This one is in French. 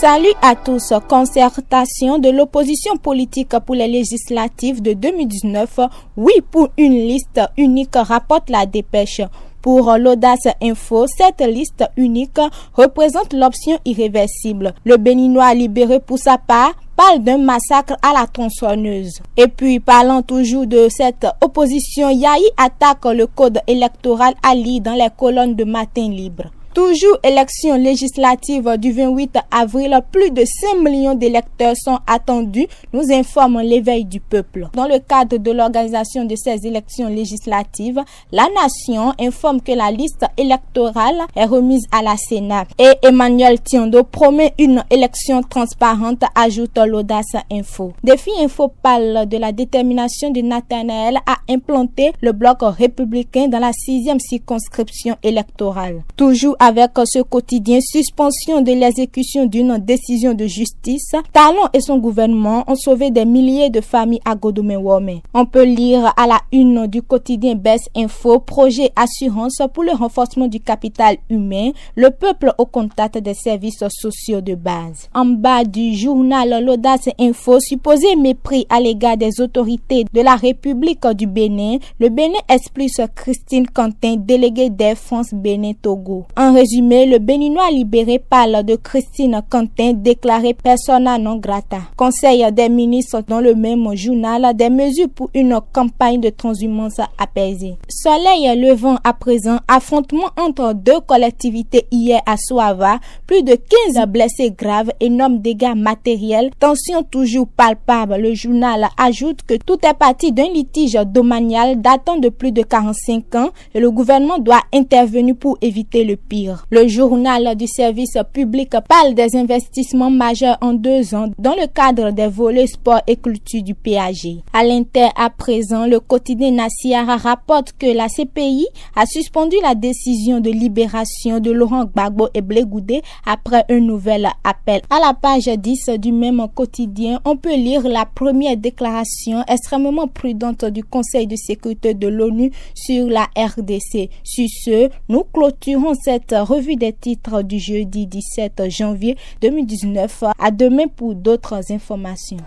Salut à tous. Concertation de l'opposition politique pour les législatives de 2019. Oui pour une liste unique, rapporte la dépêche. Pour l'Audace Info, cette liste unique représente l'option irréversible. Le Béninois libéré pour sa part parle d'un massacre à la tronçonneuse. Et puis, parlant toujours de cette opposition, Yahi attaque le code électoral à lire dans les colonnes de Matin Libre. Toujours élection législative du 28 avril, plus de 5 millions d'électeurs sont attendus, nous informe l'éveil du peuple. Dans le cadre de l'organisation de ces élections législatives, la nation informe que la liste électorale est remise à la Sénat. Et Emmanuel Tiondo promet une élection transparente, ajoute l'Audace Info. Défi Info parle de la détermination de Nathanaël à implanter le bloc républicain dans la 6e circonscription électorale. Toujours avec ce quotidien, suspension de l'exécution d'une décision de justice, Talon et son gouvernement ont sauvé des milliers de familles à Godomé-Womé. On peut lire à la une du quotidien Best Info, projet assurance pour le renforcement du capital humain, le peuple au contact des services sociaux de base. En bas du journal L'Audace Info, supposé mépris à l'égard des autorités de la République du Bénin, le Bénin expulse Christine Quentin, déléguée d'Air France Bénin-Togo. En résumé, le Béninois libéré parle de Christine Quentin, déclarée persona non grata. Conseil des ministres dans le même journal, des mesures pour une campagne de transhumance apaisée. Soleil levant à présent, affrontement entre deux collectivités hier à Soava, plus de 15 blessés graves, énormes dégâts matériels, tension toujours palpable. Le journal ajoute que tout est parti d'un litige domanial datant de plus de 45 ans et le gouvernement doit intervenir pour éviter le pire. Le journal du service public parle des investissements majeurs en 2 ans dans le cadre des volets sport et culture du PAG. À l'Inter à présent, le quotidien Nassiara rapporte que la CPI a suspendu la décision de libération de Laurent Gbagbo et Blé Goudé après un nouvel appel. À la page 10 du même quotidien, on peut lire la première déclaration extrêmement prudente du Conseil de sécurité de l'ONU sur la RDC. Sur ce, nous clôturons cette revue des titres du jeudi 17 janvier 2019. À demain pour d'autres informations.